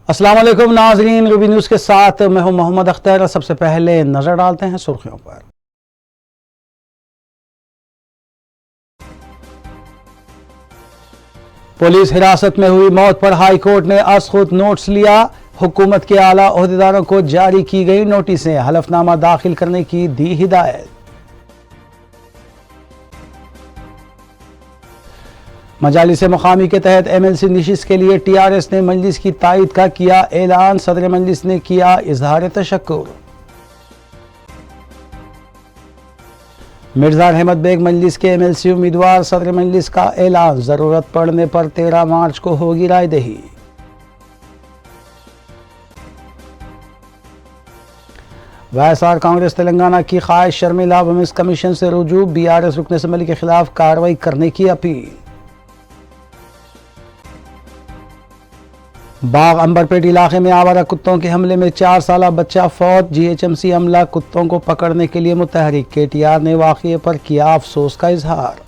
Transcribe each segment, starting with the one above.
अस्सलाम वालेकुम नाजरीन, रूबी न्यूज़ के साथ मैं हूं मोहम्मद अख्तर। सबसे पहले नजर डालते हैं सुर्खियों पर। पुलिस हिरासत में हुई मौत पर हाई कोर्ट ने आज खुद नोट्स लिया। हुकूमत के आला ओहदेदारों को जारी की गई नोटिसें, हलफनामा दाखिल करने की दी हिदायत। मजालिस मुकामी के तहत MLC नशिस्त के लिए TRS ने मजलिस की तायद का किया ऐलान। सदर मजलिस ने किया इजहार तशक्कुर। मिर्जा अहमद बेग मजलिस के MLC उम्मीदवार, सदर मजलिस का ऐलान। जरूरत पड़ने पर 13 मार्च को होगी रायदही। YSR कांग्रेस तेलंगाना की ख्वाहिश, शर्मिला वुमेन्स कमीशन से रुजू। BRS रुकन असम्बली के खिलाफ कार्रवाई करने की अपील। बाग अंबरपेट इलाके में आवारा कुत्तों के हमले में 4 साला बच्चा फौत। GHMC अमला कुत्तों को पकड़ने के लिए मुतहरिक। KTR ने वाक़ये पर किया अफसोस का इजहार।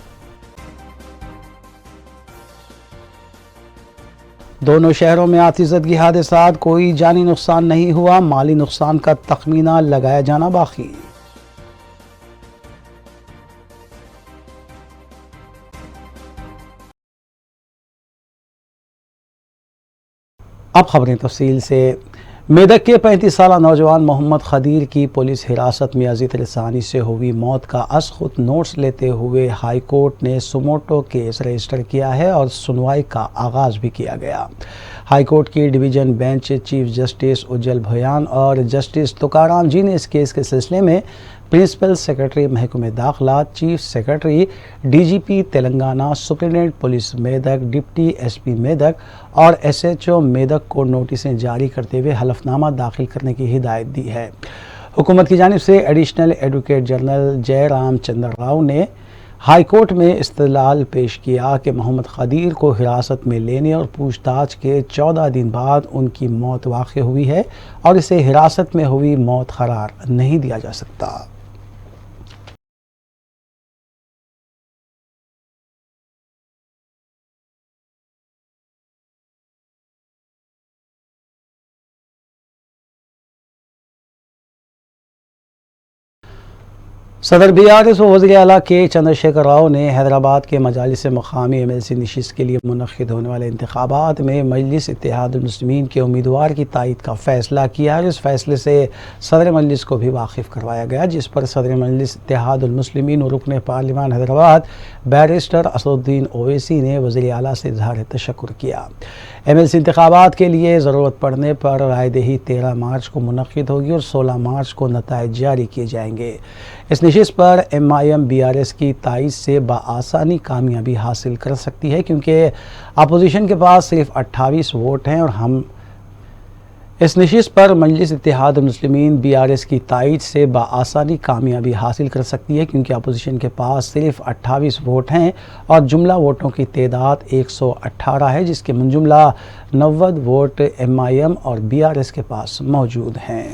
दोनों शहरों में आतिशज़दगी हादसात, कोई जानी नुकसान नहीं हुआ, माली नुकसान का तखमीना लगाया जाना बाकी। अब खबरें तफसील से। मेदक के 35 साला नौजवान मोहम्मद खदीर की पुलिस हिरासत में अजीत रसानी से हुई मौत का अशखुद नोट्स लेते हुए हाई कोर्ट ने सुमोटो केस रजिस्टर किया है और सुनवाई का आगाज भी किया गया। हाई कोर्ट की डिवीजन बेंच चीफ जस्टिस उज्जवल भयान और जस्टिस तुकाराम जी ने इस केस के सिलसिले में प्रिंसिपल सेक्रेटरी महकमे दाखिला, chief secretary DGP Telangana, superintendent police Medak, deputy SP Medak और SHO मेदक को नोटिसें जारी करते हुए हलफनामा दाखिल करने की हिदायत दी है। हुकूमत की जानिब से एडिशनल एडवोकेट जनरल जयराम चंद्र राव ने हाई कोर्ट में इस्तदलाल पेश किया कि मोहम्मद खदीर को हिरासत में लेने और पूछताछ के 14 दिन बाद उनकी मौत वाक़ हुई है और इसे हिरासत में हुई मौत करार नहीं दिया जा सकता। सदर BRS व वज़ीर आला के चंद्रशेखर राव ने हैदराबाद के मजालिस मुकामी MLC नशिस्त के लिए मुनक़िद होने वाले इंतखाबात में मजलिस इत्तेहादुल मुस्लिमीन के उम्मीदवार की तायद का फ़ैसला किया है। इस फ़ैसले से सदर मजलिस को भी वाकिफ़ करवाया गया, जिस पर सदर मजलिस इत्तेहादुल मुस्लिमीन और रुकन पार्लिमान हैदराबाद बैरिस्टर असदुद्दीन ओवैसी ने वज़ीर आला से इज़हार तशक्कुर किया। MLC इंतखाबात के लिए ज़रूरत पड़ने पर रायदही 13 मार्च को मुनक़िद होगी और 16 मार्च को नताइज जारी किए जाएंगे। इस नशिस्त पर MIM BRS की तायद से बआसानी कामयाबी हासिल कर सकती है, क्योंकि अपोजिशन के पास सिर्फ 28 वोट हैं और हम इस नशिस्त पर मजलिस इत्तेहादुल मुस्लिमीन BRS की तायद से बआसानी कामयाबी हासिल कर सकती है, क्योंकि अपोजिशन के पास सिर्फ 28 वोट हैं और जुमला वोटों की तादाद 118 है, जिसके मुंजुमला 90 वोट MIM और BRS के पास मौजूद हैं।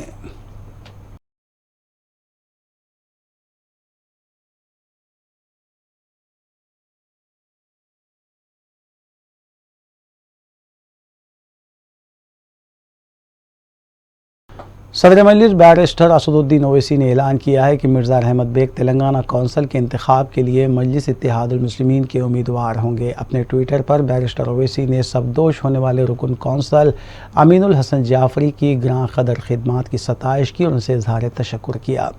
सदर मजलिस बैरिस्टर असदुद्दीन ओवैसी ने ऐलान किया है कि मिर्जा अहमद बेग तेलंगाना कौंसिल के इंतखाब के लिए मजलिस इत्तेहादुल मुस्लिमीन के उम्मीदवार होंगे। अपने ट्विटर पर बैरिस्टर ओवैसी ने सबदोश होने वाले रुकन कौंसिल अमीनुल हसन जाफरी की ग्रां कदर खिदमात की सताइश की और उनसे इजहार तशक्कुर किया।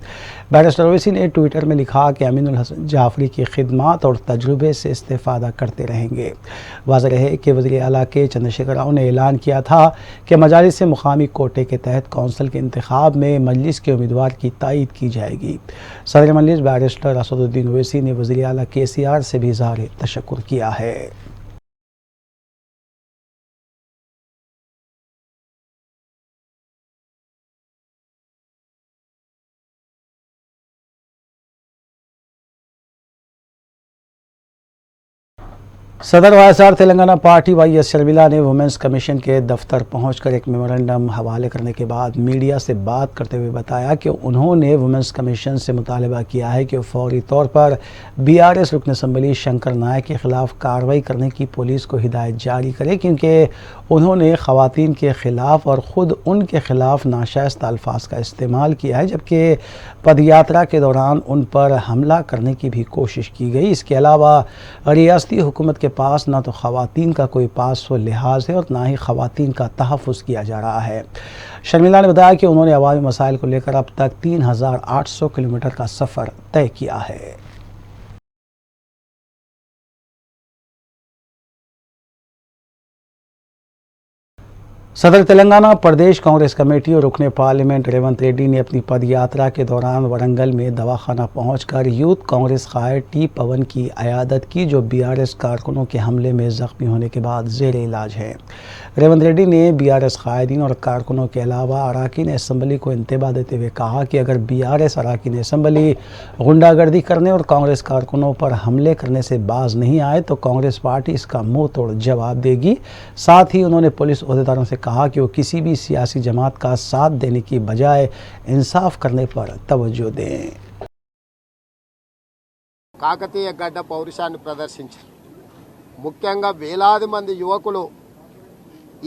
बैरिस्टर ओवैसी ने ट्विटर में लिखा कि अमीनुल हसन जाफरी की खिदमात और तजुर्बे से इस्तेफादा करते रहेंगे। वाज़ेह है कि वज़ीर आला के चंद्रशेखर राव ने ऐलान किया था कि मजालिस मुकामी कोटे के तहत कौंसिल के इंतखाब में मजलिस के उम्मीदवार की तायद की जाएगी। सदर मजलिस बैरिस्टर असदुद्दीन ओवैसी ने वज़ीर आला KCR से भी इज़हार तशक्कुर किया है। सदर YSR Telangana party YS Sharmila ने वुमेंस कमीशन के दफ्तर पहुंचकर एक मेमोरेंडम हवाले करने के बाद मीडिया से बात करते हुए बताया कि उन्होंने वुमेंस कमीशन से मुतालबा किया है कि फौरी तौर पर बीआरएस रुकन असम्बली शंकर नायक के खिलाफ कार्रवाई करने की पुलिस को हिदायत जारी करे, क्योंकि उन्होंने खवातीन के खिलाफ और ख़ुद उनके खिलाफ नाशाइस्ता अल्फाज का इस्तेमाल किया है, जबकि पदयात्रा के दौरान उन पर हमला करने की भी कोशिश की गई। इसके अलावा रियासती हुकूमत के पास ना तो खवातीन का कोई पास व लिहाज है और ना ही खवातीन का तहफ़्फ़ुज़ किया जा रहा है। शर्मिला ने बताया कि उन्होंने अवामी मसाइल को लेकर अब तक 3800 किलोमीटर का सफ़र तय किया है। सदर तेलंगाना प्रदेश कांग्रेस कमेटी और रुकने पार्लियामेंट रेवंत रेड्डी ने अपनी पदयात्रा के दौरान वरंगल में दवाखाना पहुंचकर यूथ कांग्रेस कायद टी पवन की अयादत की, जो बीआरएस कारकुनों के हमले में जख्मी होने के बाद जेर इलाज है। रेवंत रेड्डी ने बीआरएस कायदीन और कारकुनों के अलावा अरकान असम्बली को इंतबाह देते हुए कहा कि अगर बीआरएस अरकान असम्बली गुंडागर्दी करने और कांग्रेस कारकुनों पर हमले करने से बाज नहीं आए तो कांग्रेस पार्टी इसका मुंह तोड़ जवाब देगी। साथ ही उन्होंने पुलिस अहदेदारों से कहा कि वो किसी भी सियासी जमात का साथ देने की बजाय इंसाफ करने पर तवज्जो दें। కాకతీయ గడ్డ పౌరుషాన్ని ప్రదర్శించారు. ముఖ్యంగా వేలాది మంది యువకులు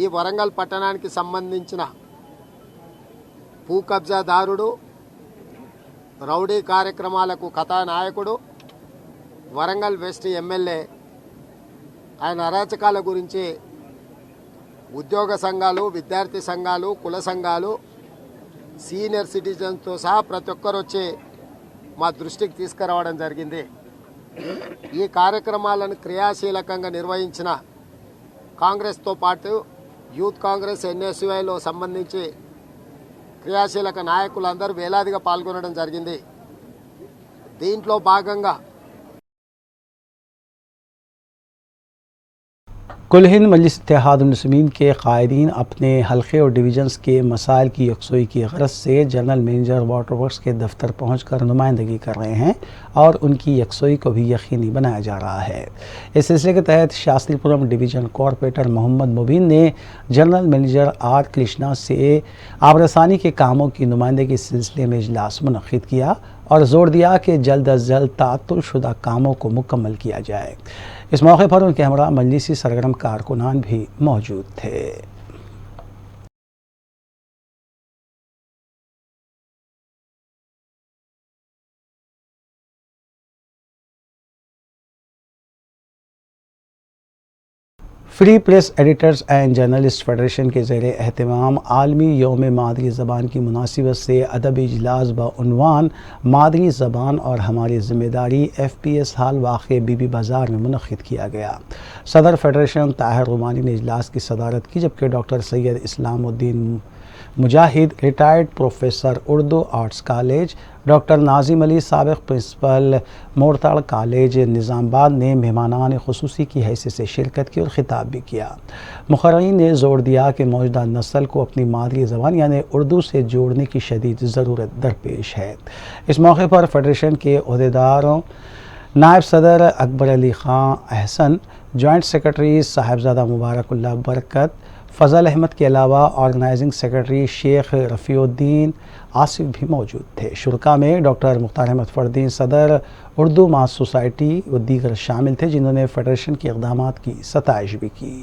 ఈ వరంగల్ పట్టణానికి సంబంధించిన భూ కబ్జాదారుడు, రౌడీ కార్యక్రమాలకు కథానాయకుడు, వరంగల్ వెస్ట్ ఎమ్మెల్యే ఆయన అరాచకాల గురించి ఉద్యోగ సంఘాలు, విద్యార్థి సంఘాలు, కుల సంఘాలు, సీనియర్ సిటిజన్స్తో సహా ప్రతి ఒక్కరు వచ్చి మా దృష్టికి తీసుకురావడం జరిగింది. ఈ కార్యక్రమాలను క్రియాశీలకంగా నిర్వహించిన కాంగ్రెస్తో పాటు యూత్ కాంగ్రెస్ ఎన్ఎస్యుఐలో సంబంధించి క్రియాశీలక నాయకులందరూ వేలాదిగా పాల్గొనడం జరిగింది. దీంట్లో భాగంగా कुल हिंद मजलिस इत्तेहादुल मुस्लिमीन के कायदीन अपने हल्के और डिवीजन्स के मसाइल की यकसोई की गरज से जनरल मैनेजर वाटर वर्क्स के दफ्तर पहुंचकर नुमाइंदगी कर रहे हैं और उनकी यकसोई को भी यकीनी बनाया जा रहा है। इस सिलसिले के तहत शास्त्रीपुरम डिवीजन कॉरपोरेटर मोहम्मद मुबीन ने जनरल मैनेजर आर कृष्णा से आबरसानी के कामों की नुमाइंदगी के सिलसिले में इजलास मुनक्किद किया और जोर दिया कि जल्द अज जल्द तातुल शुदा कामों को मुकम्मल किया जाए। इस मौके पर उनके हमरा मजलिसी सरगर्म कारकुनान भी मौजूद थे। Free press editors and journalist federation के ज़ेरे एहतमाम आलमी यौम मादरी ज़बान की मुनासिबत से अदबी इजलास बउनवान मादरी ज़बान और हमारी ज़िम्मेदारी FPS हाल वाक़े बीबी बाज़ार में मुनक़्क़िद किया गया। सदर फेडरेशन ताहिर रुमानी ने इजलास की सदारत की, जबकि doctor Syed Islamuddin Mujahid retired professor Urdu arts college, doctor Nazim Ali साबिक़ प्रिंसिपल मोरताड़ कॉलेज निज़ामाबाद ने मेहमानान ख़ुसूसी की हैसियत से शिरकत की और ख़िताब भी किया। मुक़र्रीन ने ज़ोर दिया कि मौजूदा नस्ल को अपनी मादरी ज़बान यानी उर्दू से जोड़ने की शदीद ज़रूरत दरपेश है। इस मौके पर फेडरेशन के अहदेदारों नायब सदर अकबर अली ख़ान अहसन, जॉइंट सेक्रेटरी साहिबजादा मुबारकुल्लाह बरकत, फ़ज़ल अहमद के अलावा ऑर्गेनाइजिंग सेक्रेटरी शेख रफ़ीउद्दीन आसिफ भी मौजूद थे। शुरका में डॉक्टर मुख्तार अहमद फ़रदीन सदर उर्दू मास सोसाइटी व दीगर शामिल थे, जिन्होंने फेडरेशन के इक़दामात की सताइश भी की।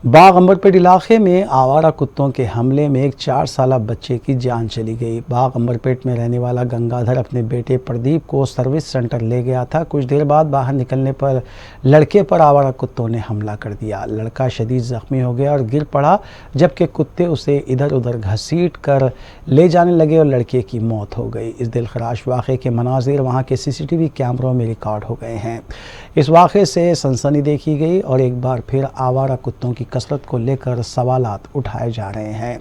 बाग अंबरपेट इलाके में आवारा कुत्तों के हमले में एक 4 साला बच्चे की जान चली गई। बाग अंबरपेट में रहने वाला गंगाधर अपने बेटे प्रदीप को सर्विस सेंटर ले गया था। कुछ देर बाद बाहर निकलने पर लड़के पर आवारा कुत्तों ने हमला कर दिया। लड़का शदीद जख्मी हो गया और गिर पड़ा, जबकि कुत्ते उसे इधर उधर घसीट कर ले जाने लगे और लड़के की मौत हो गई। इस दिलखराश वाक़े के मनाजिर वहाँ के CCTV कैमरों में रिकॉर्ड हो गए हैं। इस वाक़े से सनसनी देखी गई और एक बार फिर आवारा कुत्तों की कसरत को लेकर सवालात उठाए जा रहे हैं।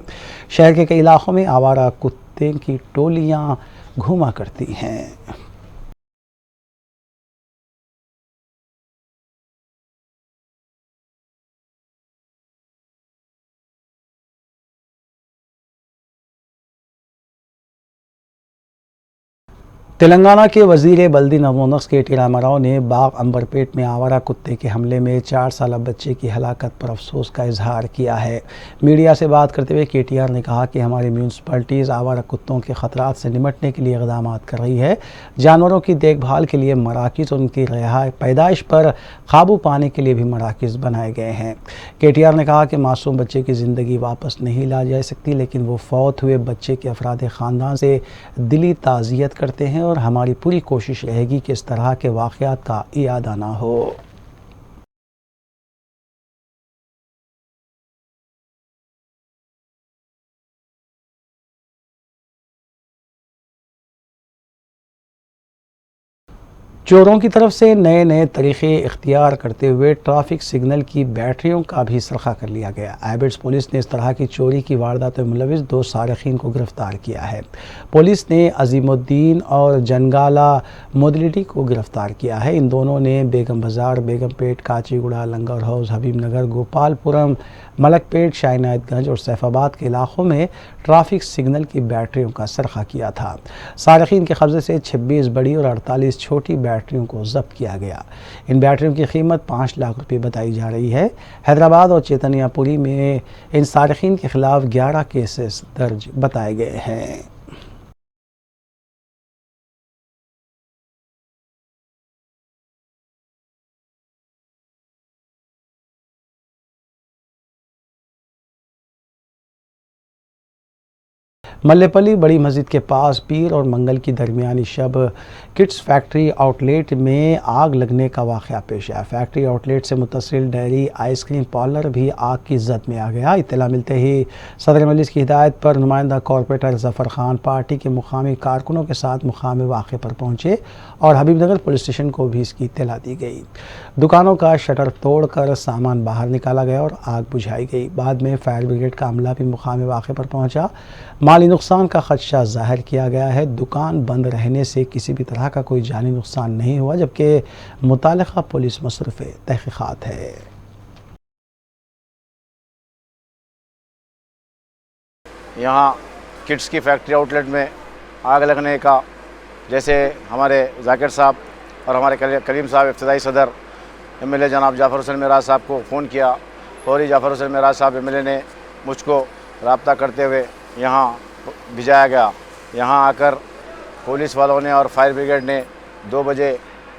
शहर के कई इलाकों में आवारा कुत्ते कुत्ते की टोलियां घूमा करती हैं। तेलंगाना के वजीर बल्दी नवोनक्स के टी रामाराव ने बाग अंबरपेट में आवारा कुत्ते के हमले में 4 साल बच्चे की हलाकत पर अफसोस का इजहार किया है। मीडिया से बात करते हुए KTR ने कहा कि हमारी म्यूनसिपैलिटीज़ आवारा कुत्तों के खतरात से निपटने के लिए इकदाम कर रही है। जानवरों की देखभाल के लिए मराकज़ और उनकी पैदाइश पर काबू पाने के लिए भी मराकज़ बनाए गए हैं। KTR ने कहा कि मासूम बच्चे की ज़िंदगी वापस नहीं ला जा सकती, लेकिन वो फौत हुए बच्चे के अफराद ख़ानदान से दिली ताज़ियत करते हैं और हमारी पूरी कोशिश रहेगी कि इस तरह के वाक़यात का इयादा ना हो। चोरों की तरफ से नए नए तरीक़े इख्तियार करते हुए ट्रैफिक सिग्नल की बैटरियों का भी सरखा कर लिया गया। एबिट्स पुलिस ने इस तरह की चोरी की वारदात में मुलविस 2 सारिकीन को गिरफ्तार किया है। पुलिस ने अजीमुद्दीन और जनगाला मोदलिटी को गिरफ्तार किया है। इन दोनों ने बेगम बाज़ार, बेगमपेट, काचीगुड़ा, लंगर हाउस, हबीबनगर, गोपालपुरम, मलकपेट, शाहनायतगंज और सैफाबाद के इलाकों में ट्रैफिक सिग्नल की बैटरियों का सरखा किया था। सारिकीन के कब्जे से 26 बड़ी और 48 छोटी बैटरियों को जब्त किया गया। इन बैटरियों की कीमत 5 लाख रुपये बताई जा रही है। हैदराबाद और चेतनियापुरी में इन सारिकीन के खिलाफ 11 केसेस दर्ज बताए गए हैं। मल्लेपल्ली बड़ी मस्जिद के पास पीर और मंगल की दरमियानी शब किड्स फैक्ट्री आउटलेट में आग लगने का वाक़या पेश आया। फैक्ट्री आउटलेट से मुत्तसिल डेयरी आइसक्रीम पार्लर भी आग की जद में आ गया। इत्तला मिलते ही सदर मजलिस की हिदायत पर नुमाइंदा कॉरपोरेटर जफ़र खान पार्टी के मुकामी कारकुनों के साथ मुकाम वाक़े पर पहुँचे और हबीबनगर पुलिस स्टेशन को भी इसकी इत्तला दी गई। दुकानों का शटर तोड़कर सामान बाहर निकाला गया और आग बुझाई गई। बाद में फायर ब्रिगेड का अमला भी मुकाम वाक़े पर पहुँचा। माली नुकसान का खदशा जाहिर किया गया है। दुकान बंद रहने से किसी भी तरह का कोई जानी नुकसान नहीं हुआ, जबकि मुतालिका पुलिस मसरूफ़ तहक़ीक़ात है। यहाँ किड्स की फैक्ट्री आउटलेट में आग लगने का, जैसे हमारे जाकिर साहब और हमारे करीम साहब इब्तदाई सदर MLA जनाब जाफ़र हुसैन मेराज साहब को फ़ोन किया। फौरी जाफ़र हुसैन मेराज साहब MLA ने मुझको रब्ता करते हुए यहाँ भिजाया गया। यहाँ आकर पुलिस वालों ने और फायर ब्रिगेड ने 2 बजे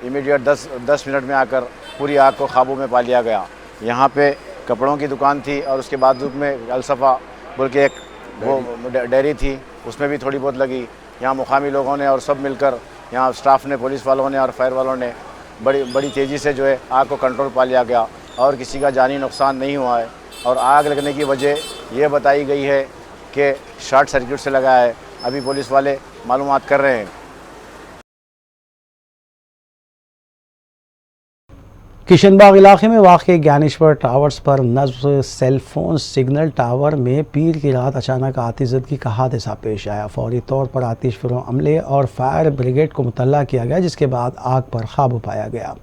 इमीडिएट 10 मिनट में आकर पूरी आग को काबू में पा लिया गया। यहाँ पे कपड़ों की दुकान थी और उसके बाद में अलसफ़ा बोल के एक वो डेयरी थी, उसमें भी थोड़ी बहुत लगी। यहाँ मुकामी लोगों ने और सब मिलकर, यहाँ स्टाफ ने, पुलिस वालों ने और फायर वालों ने बड़ी तेज़ी से जो है आग को कंट्रोल पा लिया गया और किसी का जानी नुकसान नहीं हुआ है। और आग लगने की वजह ये बताई गई है कि शॉर्ट सर्किट से लगा है। अभी पुलिस वाले मालूमात कर रहे हैं। किशनबाग इलाके में वाक़ ज्ञानेश्वर टावर्स पर नस्ब सेलफोन सिग्नल टावर में पीर की रात अचानक आतिशज़दगी का हादसा पेश आया। फौरी तौर पर आतिश फ़िरों अमले और फायर ब्रिगेड को मुतल्ला किया गया, जिसके बाद आग पर काबू पाया गया।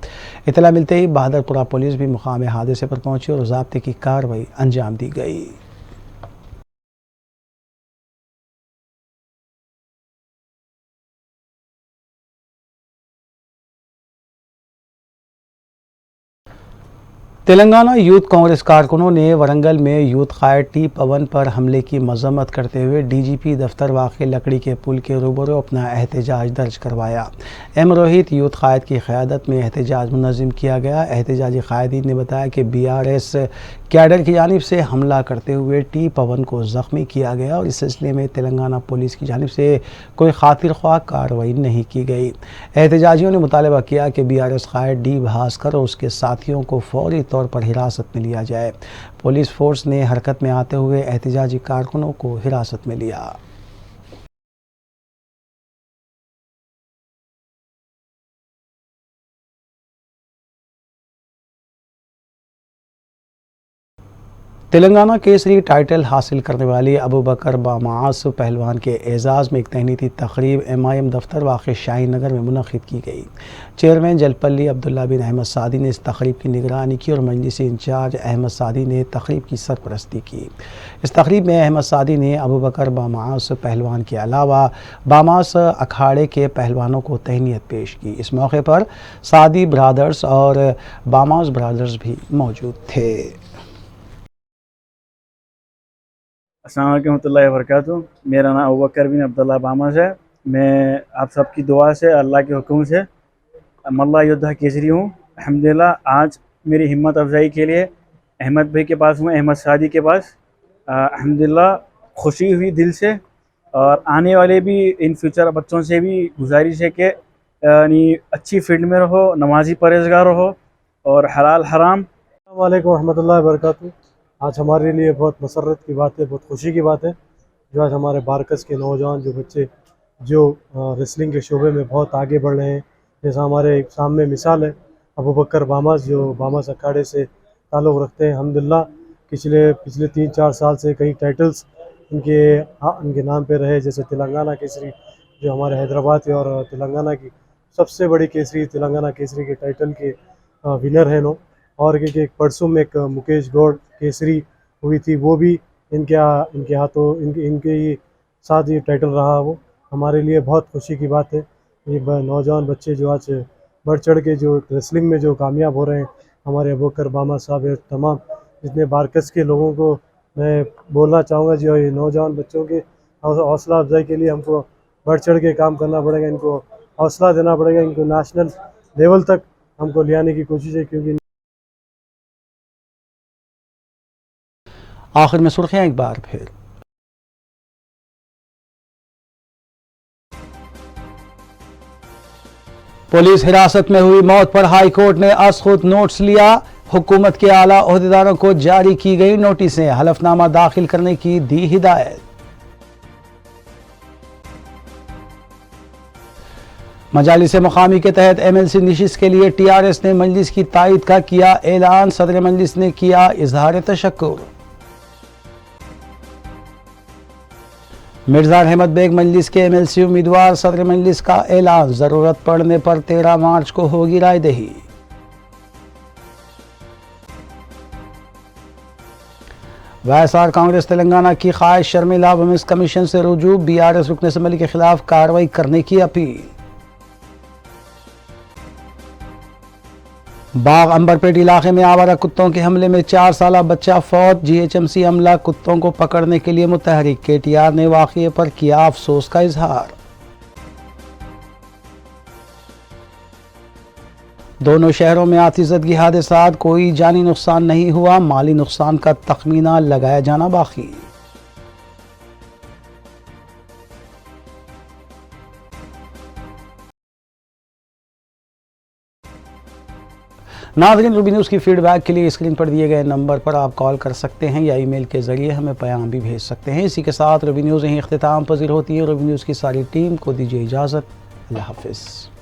इत्तला मिलते ही बहादुरपुरा पुलिस भी मुकाम हादसे पर पहुंची और ज़ाब्ते की कार्रवाई अंजाम दी गई। तेलंगाना यूथ कांग्रेस कारकुनों ने वरंगल में यूथ कायद टी पवन पर हमले की मजम्मत करते हुए DGP दफ्तर वाक़ लकड़ी के पुल के रूबरू अपना एहतजाज दर्ज करवाया। M रोहित यूथ कायद की क़यादत में एहतजाज मुनज़्ज़म किया गया। एहतजाजी कायदीन ने बताया कि BRS कैडर की जानिब से हमला करते हुए टी पवन को ज़ख्मी किया गया और इस सिलसिले में तेलंगाना पुलिस की जानिब से कोई खातिर ख्वाह कार्रवाई नहीं की गई। एहतजाजियों ने मुतालबा किया कि BRS कायद D भास्कर और उसके साथियों को फौरी तौर पर हिरासत में लिया जाए। पुलिस फोर्स ने हरकत में आते हुए एहतजाजी कारकुनों को हिरासत में लिया। तेलंगाना केसरी टाइटल हासिल करने वाली अबू बकर बामास पहलवान के एजाज़ में एक तहनीती तकरीब MIM दफ्तर वाक़ शाहीन नगर में मुनक़िद की गई। चेयरमैन जलपल्ली अब्दुल्ला बिन अहमद सादी ने इस तकरीब की निगरानी की और मजलिसी इंचार्ज अहमद सादी ने तकरीब की सरपरस्ती की। इस तकरीब में अहमद सादी ने अबू बकर बामास पहलवान के अलावा बामास अखाड़े के पहलवानों को तहनीत पेश की। इस मौके पर सादी ब्रादर्स और बामास ब्रादर्स भी मौजूद थे। अस्सलाम वालेकुम रहमतुल्लाहि व बरकातुहू। मेरा नाम अबू बकर बिन अब्दुल्ला बामास है। मैं आप सबकी दुआ से, अल्लाह के हुक्म से मल्ला योद्धा केसरी हूँ। अल्हम्दुलिल्लाह आज मेरी हिम्मत अफजाई के लिए अहमद भाई के पास हूँ, अहमद सादी के पास। अल्हम्दुलिल्लाह खुशी हुई दिल से, और आने वाले भी इन फ्यूचर बच्चों से भी गुजारिश है कि यानी अच्छी फील्ड में रहो, नमाजी परहेज़गार रहो और हलाल हराम। अस्सलाम वालेकुम रहमतुल्लाहि व बरकातुहू। आज हमारे लिए बहुत मसरत की बात है, बहुत खुशी की बात है जो आज हमारे बारकस के नौजवान जो बच्चे जो रेसलिंग के शोबे में बहुत आगे बढ़ रहे हैं। जैसा हमारे सामने मिसाल है अबू बकर बामास, जो बामास अखाड़े से ताल्लुक़ रखते हैं। अल्हम्दुलिल्लाह पिछले 3-4 साल से कई टाइटल्स इनके नाम पे रहे, जैसे तेलंगाना केसरी जो हमारे हैदराबाद के और तेलंगाना की सबसे बड़ी केसरी, तेलंगाना केसरी के टाइटल के विनर हैं लोग। और एक परसों में एक मुकेश गौड़ केसरी हुई थी, वो भी इनके हाथों इनके ही साथ ये टाइटल रहा। वो हमारे लिए बहुत खुशी की बात है। ये नौजवान बच्चे जो आज बढ़ चढ़ के जो रेसलिंग में जो कामयाब हो रहे हैं, हमारे अबू बकर बामास साहब है, तमाम जितने बारकस के लोगों को मैं बोलना चाहूँगा जो ये नौजवान बच्चों के हौसला अफजाई के लिए हमको बढ़ चढ़ के काम करना पड़ेगा, इनको हौसला देना पड़ेगा, इनको नेशनल लेवल तक हमको ले आने की कोशिश है। क्योंकि आखिर में सुर्खियां एक बार फिर। पुलिस हिरासत में हुई मौत पर हाई कोर्ट ने आज खुद नोट्स लिया। हुकूमत के आला ओहदेदारों को जारी की गई नोटिसें, हलफनामा दाखिल करने की दी हिदायत। मजालिस मुकामी के तहत MLC नशिस्त के लिए TRS ने मजलिस की तायद का किया ऐलान। सदर मजलिस ने किया इजहार तशक्कुर। मिर्जा अहमद बेग मजलिस के MLC उम्मीदवार, सदर मजलिस का ऐलान। जरूरत पड़ने पर 13 मार्च को होगी रायदही। YSR कांग्रेस तेलंगाना की ख्वाहिश, शर्मिला वुमेन्स कमीशन से रुजू। BRS रुकन असम्बली के खिलाफ कार्रवाई करने की अपील। बाग अंबरपेट इलाके में आवारा कुत्तों के हमले में 4 साला बच्चा फौत। GHMC अमला कुत्तों को पकड़ने के लिए मुतहरिक। KTR ने वाक़ये पर किया अफसोस का इजहार। दोनों शहरों में आतिशज़दगी हादसात, कोई जानी नुकसान नहीं हुआ, माली नुकसान का तखमीना लगाया जाना बाकी। नाज़रीन, रूबी न्यूज़ की फीडबैक के लिए स्क्रीन पर दिए गए नंबर पर आप कॉल कर सकते हैं या ईमेल के ज़रिए हमें पैगाम भी भेज सकते हैं। इसी के साथ रूबी न्यूज़ यहीं इख्तिताम पज़ीर होती है। रूबी न्यूज़ की सारी टीम को दीजिए इजाज़त। अल्लाह हाफ़िज़।